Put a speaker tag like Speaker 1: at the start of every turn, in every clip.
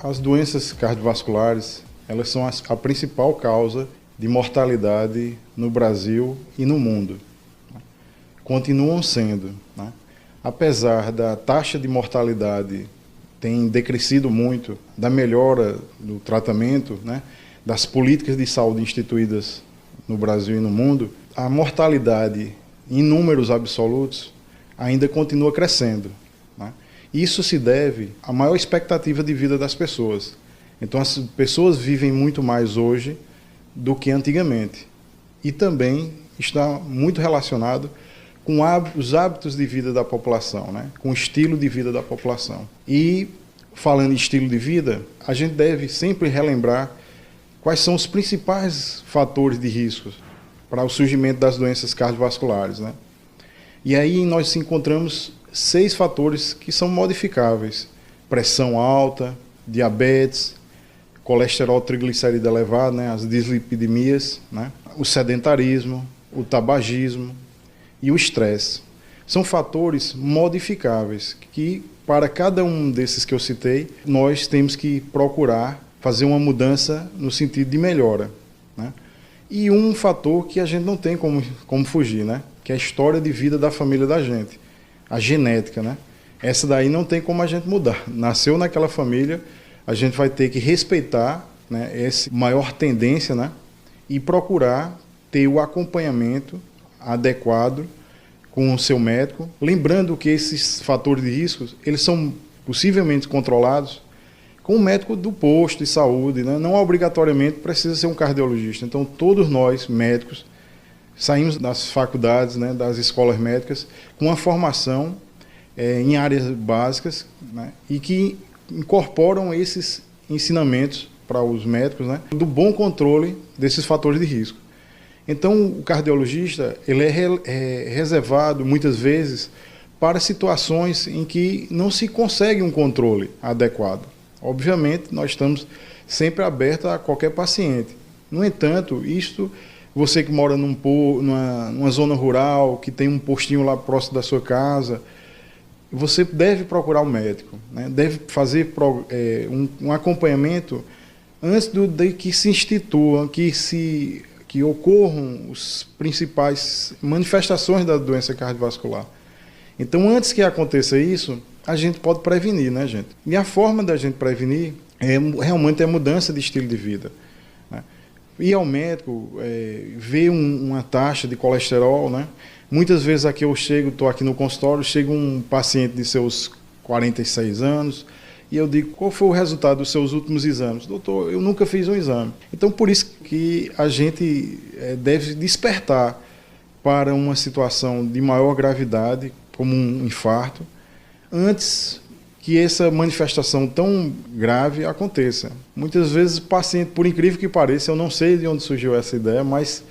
Speaker 1: As doenças cardiovasculares, elas são a principal causa de mortalidade no Brasil e no mundo. Continuam sendo, né? Apesar da taxa de mortalidade ter decrescido muito, da melhora do tratamento, né, das políticas de saúde instituídas no Brasil e no mundo, a mortalidade em números absolutos ainda continua crescendo, né? Isso se deve à maior expectativa de vida das pessoas. Então as pessoas vivem muito mais hoje do que antigamente. E também está muito relacionado com os hábitos de vida da população, né? Com o estilo de vida da população. E falando em estilo de vida, a gente deve sempre relembrar quais são os principais fatores de risco para o surgimento das doenças cardiovasculares, né? E aí nós encontramos 6 fatores que são modificáveis: pressão alta, diabetes, colesterol triglicerídeo elevado, né, as dislipidemias, né, o sedentarismo, o tabagismo e o estresse. São fatores modificáveis que, para cada um desses que eu citei, nós temos que procurar fazer uma mudança no sentido de melhora, né? E um fator que a gente não tem como fugir, né, que é a história de vida da família da gente, a genética, né? Essa daí não tem como a gente mudar. Nasceu naquela família, a gente vai ter que respeitar, né, essa maior tendência, né, e procurar ter o acompanhamento adequado com o seu médico, lembrando que esses fatores de risco, eles são possivelmente controlados com o médico do posto de saúde, né? Não obrigatoriamente precisa ser um cardiologista. Então todos nós, médicos, saímos das faculdades, né, das escolas médicas com uma formação em áreas básicas, né, e que incorporam esses ensinamentos para os médicos, né, do bom controle desses fatores de risco. Então, o cardiologista ele é reservado, muitas vezes, para situações em que não se consegue um controle adequado. Obviamente, nós estamos sempre abertos a qualquer paciente. No entanto, você que mora numa zona rural, que tem um postinho lá próximo da sua casa, você deve procurar um médico, né? Deve fazer um acompanhamento antes de que se institua, que ocorram as principais manifestações da doença cardiovascular. Então, antes que aconteça isso, a gente pode prevenir, né, gente? E a forma da gente prevenir realmente é a mudança de estilo de vida, né? Ir ao médico, ver uma taxa de colesterol, né? Muitas vezes aqui eu estou aqui no consultório, chega um paciente de seus 46 anos e eu digo: qual foi o resultado dos seus últimos exames? Doutor, eu nunca fiz um exame. Então, por isso que a gente deve despertar para uma situação de maior gravidade, como um infarto, antes que essa manifestação tão grave aconteça. Muitas vezes o paciente, por incrível que pareça, eu não sei de onde surgiu essa ideia, mas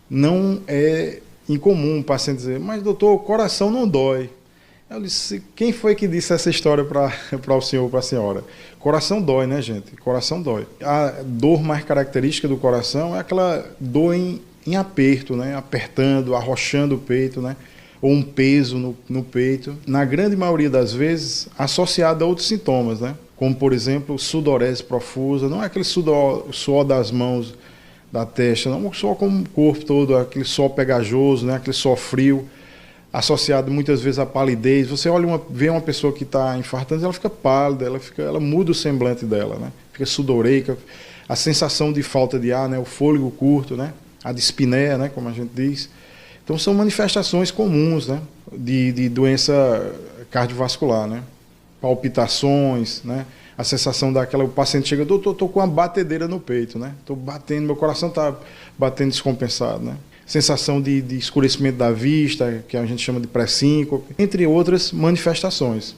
Speaker 1: não é incomum o paciente dizer: mas doutor, o coração não dói. Eu disse: quem foi que disse essa história para o senhor ou para a senhora? Coração dói, né, gente? Coração dói. A dor mais característica do coração é aquela dor em aperto, né? Apertando, arrochando o peito, né? Ou um peso no peito. Na grande maioria das vezes, associado a outros sintomas, né? Como, por exemplo, sudorese profusa. Não é aquele suor das mãos, da testa, não, só como o corpo todo, aquele suor pegajoso, né? Aquele suor frio, associado muitas vezes à palidez. Você vê uma pessoa que está infartando, ela fica pálida, ela muda o semblante dela, né? Fica sudoreica, a sensação de falta de ar, né? O fôlego curto, né? A dispneia, né? Como a gente diz. Então são manifestações comuns, né? de doença cardiovascular, né? Palpitações, né? A sensação o paciente chega: doutor, estou com uma batedeira no peito, né? Estou batendo, meu coração está batendo descompensado, né? Sensação de escurecimento da vista, que a gente chama de pré-síncope, entre outras manifestações.